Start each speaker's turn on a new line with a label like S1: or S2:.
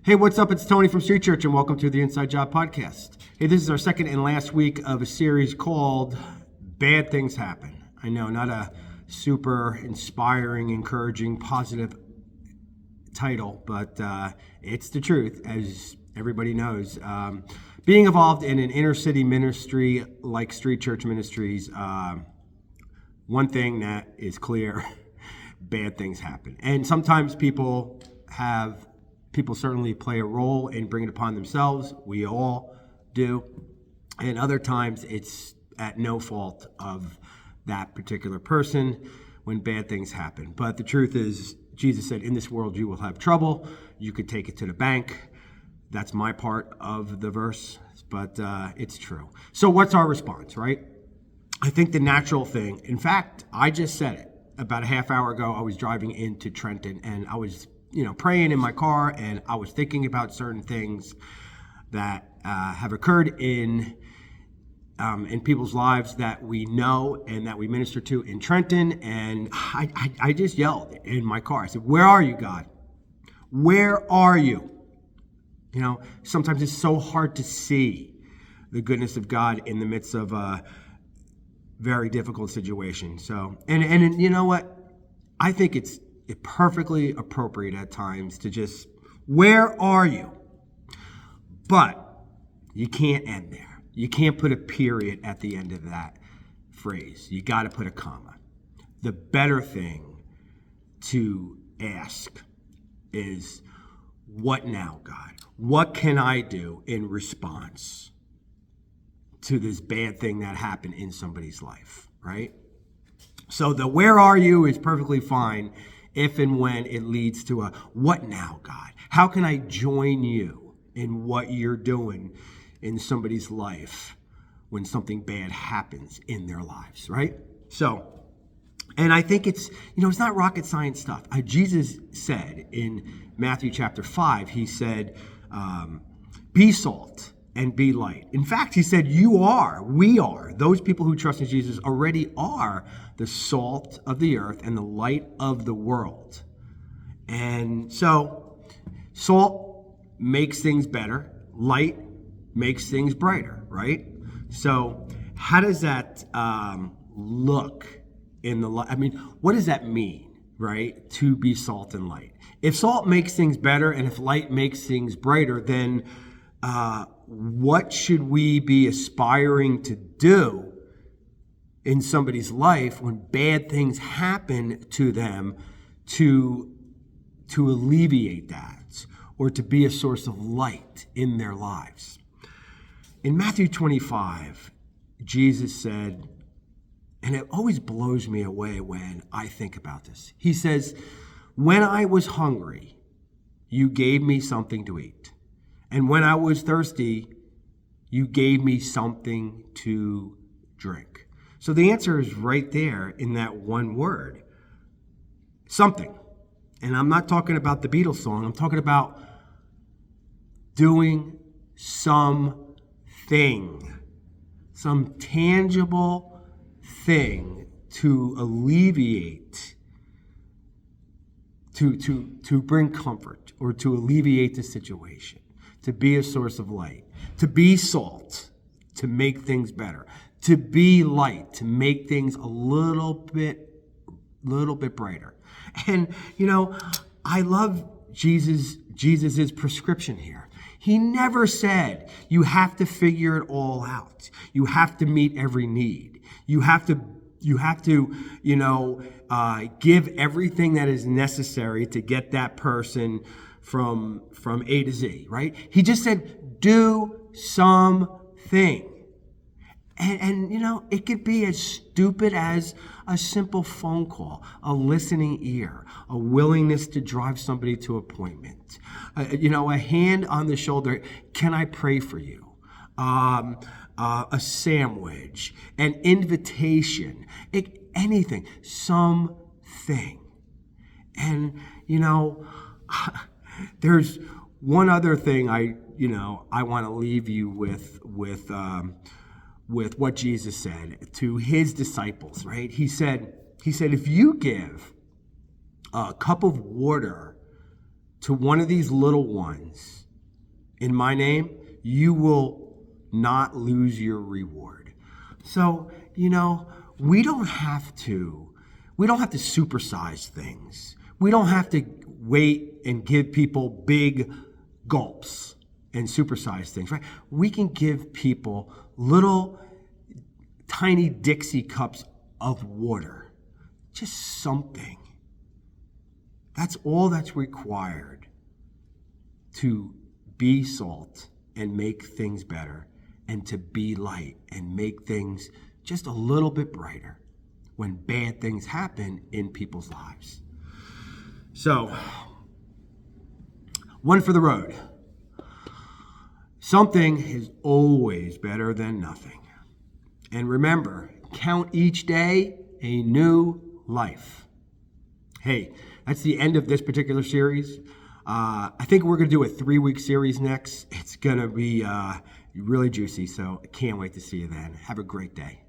S1: Hey, what's up? It's Tony from Street Church, and welcome to the Inside Job Podcast. Hey, this is our second and last week of a series called Bad Things Happen. I know, not a super inspiring, encouraging, positive title, but it's the truth, as everybody knows. Being involved in an inner city ministry like Street Church Ministries, one thing that is clear, bad things happen. And sometimes people certainly play a role in bringing it upon themselves. We all do. And other times it's at no fault of that particular person when bad things happen. But the truth is, Jesus said, in this world you will have trouble. You could take it to the bank. That's my part of the verse, but it's true. So what's our response, right? I think the natural thing, in fact, I just said it about a half hour ago. I was driving into Trenton and I was praying in my car, and I was thinking about certain things that have occurred in people's lives that we know and that we minister to in Trenton. And I just yelled in my car. I said, "Where are you, God? Where are you?" Sometimes it's so hard to see the goodness of God in the midst of a very difficult situation. So, and you know what? I think it's perfectly appropriate at times to just, where are you? But you can't end there. You can't put a period at the end of that phrase. You got to put a comma. The better thing to ask is, what now, God? What can I do in response to this bad thing that happened in somebody's life, right? So the where are you is perfectly fine if and when it leads to a what now, God? How can I join you in what you're doing in somebody's life when something bad happens in their lives, right? So, and I think it's not rocket science stuff. Jesus said in Matthew chapter 5, he said, be salt and be light. In fact, he said, we are, those people who trust in Jesus already are the salt of the earth and the light of the world. And so salt makes things better. Light makes things brighter, right? So how does that look in the light? I mean, what does that mean, right? To be salt and light. If salt makes things better and if light makes things brighter, then what should we be aspiring to do in somebody's life when bad things happen to them to alleviate that or to be a source of light in their lives? In Matthew 25, Jesus said, and it always blows me away when I think about this. He says, when I was hungry, you gave me something to eat. And when I was thirsty, you gave me something to drink. So the answer is right there in that one word, something. And I'm not talking about the Beatles song. I'm talking about doing something, some tangible thing to alleviate, to bring comfort or to alleviate the situation, to be a source of light, to be salt, to make things better, to be light, to make things a little bit brighter. And, I love Jesus's prescription here. He never said you have to figure it all out. You have to meet every need. You have to give everything that is necessary to get that person from A to Z, right? He just said, do something. And it could be as stupid as a simple phone call, a listening ear, a willingness to drive somebody to appointment, a hand on the shoulder. Can I pray for you? A sandwich, an invitation, anything, something. And, there's one other thing I want to leave you with what Jesus said to his disciples, right? He said, if you give a cup of water to one of these little ones in my name, you will not lose your reward. So, we don't have to supersize things. We don't have to wait and give people big gulps and supersize things, right? We can give people little tiny Dixie cups of water, just something. That's all that's required to be salt and make things better, and to be light and make things just a little bit brighter when bad things happen in people's lives. So, one for the road. Something is always better than nothing. And remember, count each day a new life. Hey, that's the end of this particular series. I think we're going to do a 3-week series next. It's going to be really juicy, so I can't wait to see you then. Have a great day.